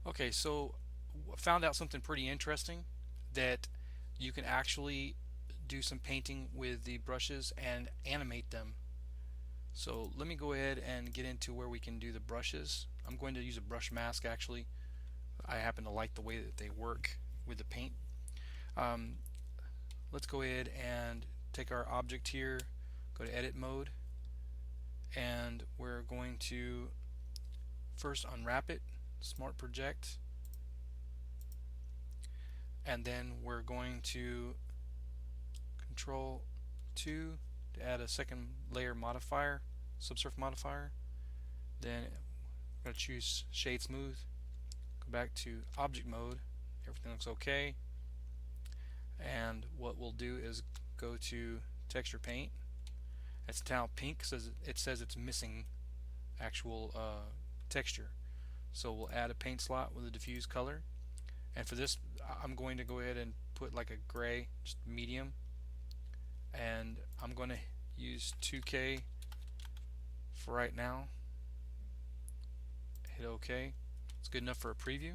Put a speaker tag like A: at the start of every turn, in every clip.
A: Okay, so found out something pretty interesting, that you can actually do some painting with the brushes and animate them. So let me go ahead and get into where we can do the brushes. I'm going to use a brush mask actually. I happen to like the way that they work with the paint. Um, let's go ahead and take our object here, go to edit mode, and we're going to first unwrap it, smart project, and then we're going to control 2 to add a second layer modifier, subsurface modifier. Then I'm going to choose shade smooth, go back to object mode, everything looks okay, and what we'll do is go to texture paint. It's now pink because it says it's missing actual texture. So we'll add a paint slot with a diffuse color, and for this I'm going to go ahead and put like a gray, just medium, and I'm going to use 2K for right now. Hit OK. It's good enough for a preview,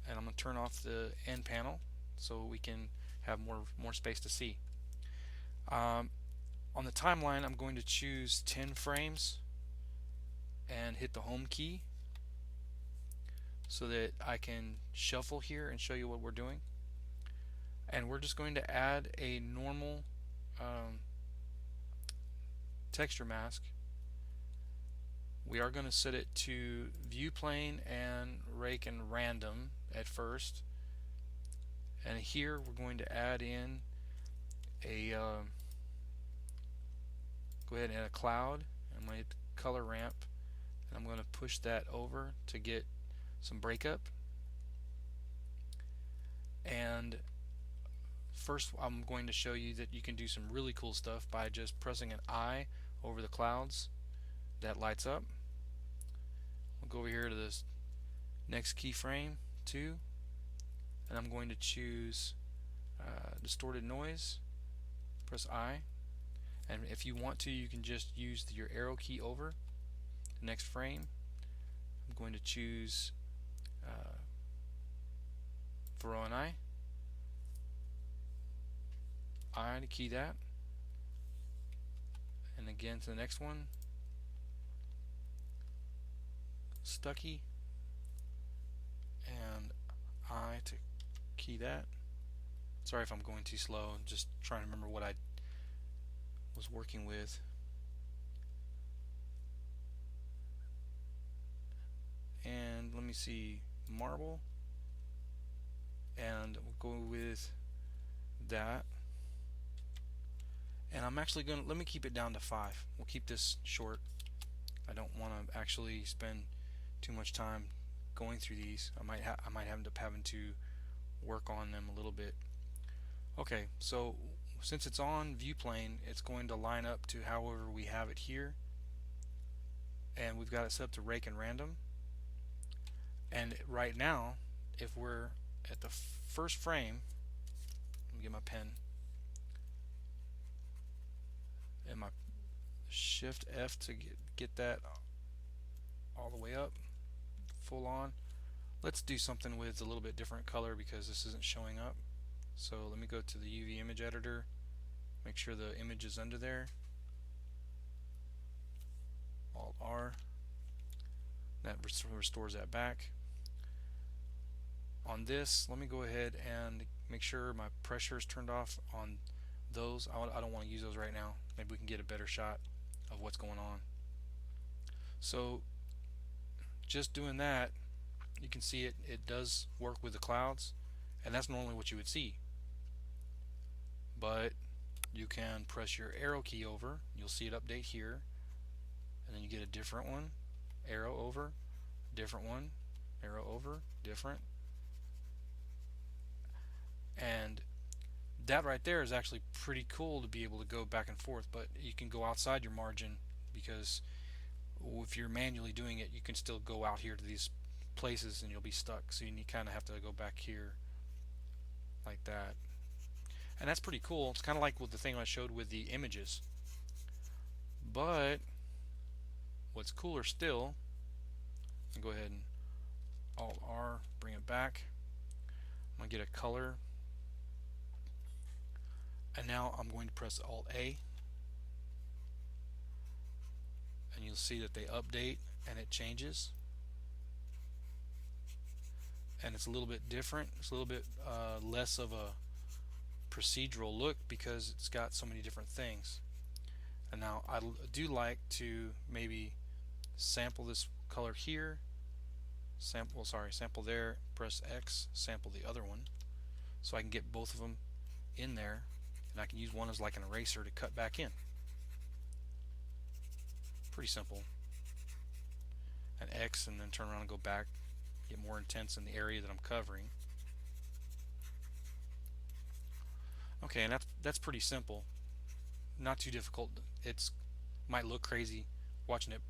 A: and I'm going to turn off the end panel so we can have more space to see. Um, on the timeline, I'm going to choose 10 frames and hit the home key so that I can shuffle here and show you what we're doing. And we're just going to add a normal um, texture mask. We are going to set it to view plane and rake and random at first, and here we're going to add in a go ahead and add a cloud. I'm going to hit the color ramp, and I'm going to push that over to get some breakup. And first I'm going to show you that you can do some really cool stuff by just pressing an I over the clouds. That lights up. We'll go over here to this next keyframe 2, and I'm going to choose distorted noise. Press I, and if you want to, you can just use your arrow key over the next frame. I'm going to choose Verona I to key that, and again to the next one, Stucky, and I to key that. Sorry if I'm going too slow, I'm just trying to remember what I was working with. And let me see, marble, and we'll go with that. And I'm actually going to, let me keep it down to 5. We'll keep this short. I don't want to actually spend too much time going through these. I might end up having to work on them a little bit. Okay, so since it's on view plane, it's going to line up to however we have it here, and we've got it set up to rake and random. And right now, if we're at the first frame, let me get my pen and my Shift F to get that all the way up, full on. Let's do something with a little bit different color because this isn't showing up. So let me go to the UV image editor, make sure the image is under there, Alt R, that restores that back. On this, let me go ahead and make sure my pressure is turned off on those. I don't want to use those right now. Maybe we can get a better shot of what's going on. So just doing that, you can see it does work with the clouds, and that's normally what you would see. But you can press your arrow key over, you'll see it update here, and then you get a different one, arrow over, different one, arrow over, different. And that right there is actually pretty cool to be able to go back and forth, but you can go outside your margin because if you're manually doing it, you can still go out here to these places and you'll be stuck. So you kind of have to go back here like that. And that's pretty cool. It's kind of like with the thing I showed with the images. But what's cooler still, I'll go ahead and Alt R, bring it back. I'm going to get a color, and now I'm going to press Alt A, and you'll see that they update and it changes, and it's a little bit different. It's a little bit less of a procedural look because it's got so many different things. And now I do like to maybe sample this color here, sample there, press X, sample the other one, so I can get both of them in there, and I can use one as like an eraser to cut back in. Pretty simple. And X, and then turn around and go back, get more intense in the area that I'm covering. Okay, and that's pretty simple, not too difficult. It's might look crazy watching it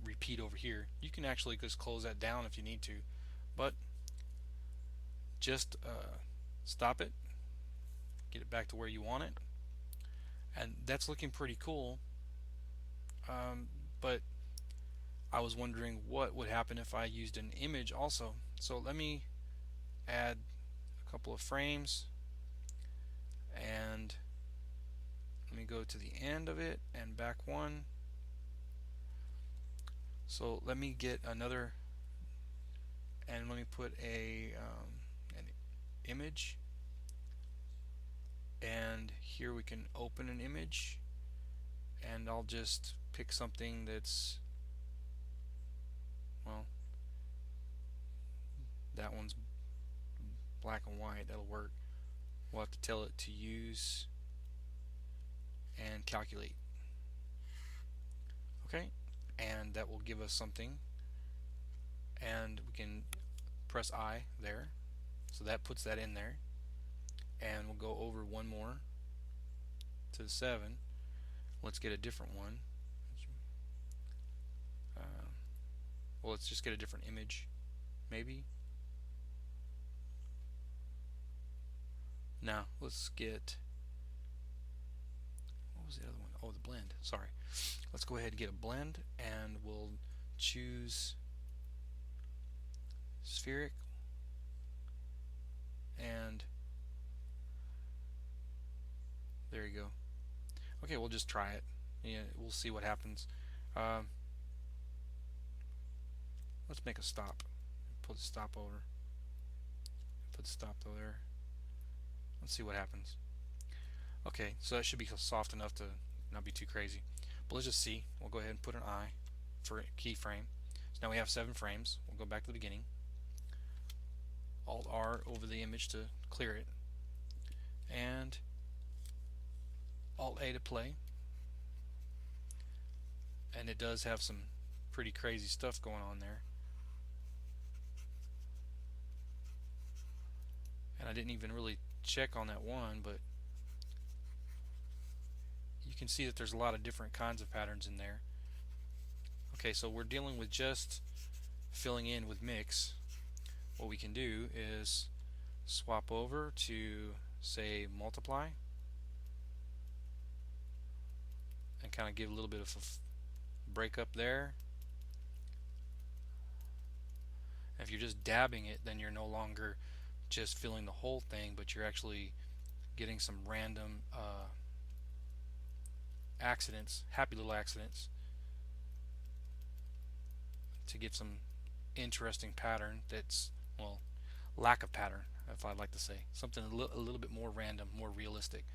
A: repeat over here. You can actually just close that down if you need to, but just stop it, get it back to where you want it, and that's looking pretty cool. But I was wondering what would happen if I used an image also. So let me add a couple of frames, and let me go to the end of it and back one. So let me get another, and let me put an image, and here we can open an image, and I'll just pick something that's, well, that one's black and white. That'll work. We'll have to tell it to use and calculate. Okay, and that will give us something, and we can press I there, so that puts that in there, and we'll go over one more to the 7. Let's get a different one. Well, let's just get a different image, maybe. Now let's get, what was the other one? Oh, the blend. Sorry. Let's go ahead and get a blend, and we'll choose spheric, and there you go. Okay, we'll just try it. Yeah, we'll see what happens. Let's make a stop. Put the stop over. Put the stop there. Let's see what happens. Okay, so that should be soft enough to not be too crazy. But let's just see. We'll go ahead and put an I for keyframe. So now we have 7 frames. We'll go back to the beginning. Alt R over the image to clear it, and Alt A to play. And it does have some pretty crazy stuff going on there. And I didn't even really check on that one, but you can see that there's a lot of different kinds of patterns in there. Okay, so we're dealing with just filling in with mix. What we can do is swap over to, say, multiply, and kind of give a little bit of a break up there. If you're just dabbing it, then you're no longer just filling the whole thing, but you're actually getting some random accidents, happy little accidents, to get some interesting pattern that's, well, lack of pattern, if I'd like to say. Something a little bit more random, more realistic.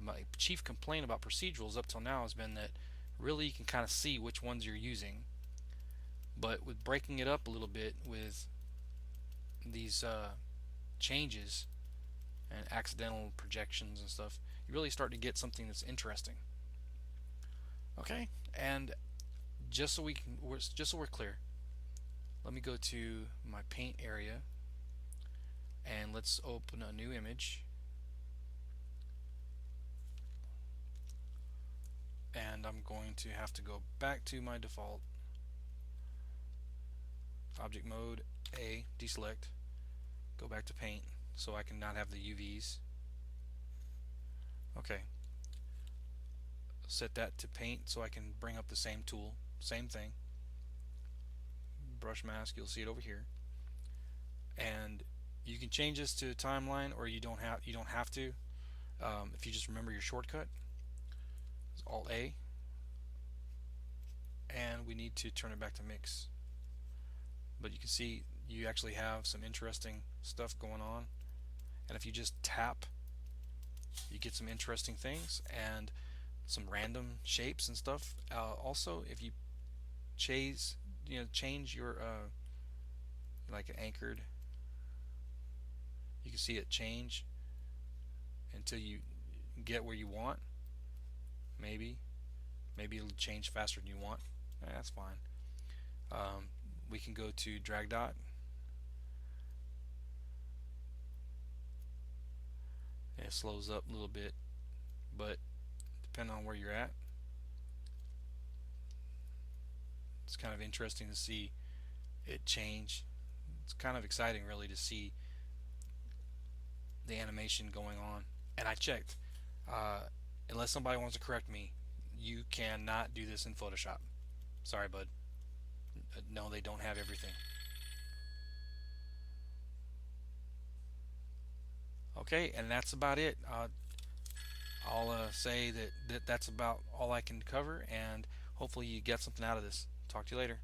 A: My chief complaint about procedurals up till now has been that really you can kind of see which ones you're using, but with breaking it up a little bit with these changes and accidental projections and stuff, you really start to get something that's interesting. Okay, and just so we're clear, let me go to my paint area, and let's open a new image, and I'm going to have to go back to my default object mode, A, deselect, go back to paint so I can not have the UVs. Okay, set that to paint so I can bring up the same tool, same thing, brush mask, you'll see it over here. and you can change this to a timeline, or you don't have to. If you just remember your shortcut, it's Alt A, and we need to turn it back to mix. But you can see you actually have some interesting stuff going on, and if you just tap, you get some interesting things and some random shapes and stuff. Also, if you change your like anchored, you can see it change until you get where you want. Maybe it'll change faster than you want. That's fine. We can go to drag dot, and it slows up a little bit, but depending on where you're at, it's kind of interesting to see it change. It's kind of exciting, really, to see the animation going on. And I checked. Unless somebody wants to correct me, you cannot do this in Photoshop. Sorry, bud. No, they don't have everything. Okay, and that's about it. I'll say that that's about all I can cover, and hopefully you get something out of this. Talk to you later.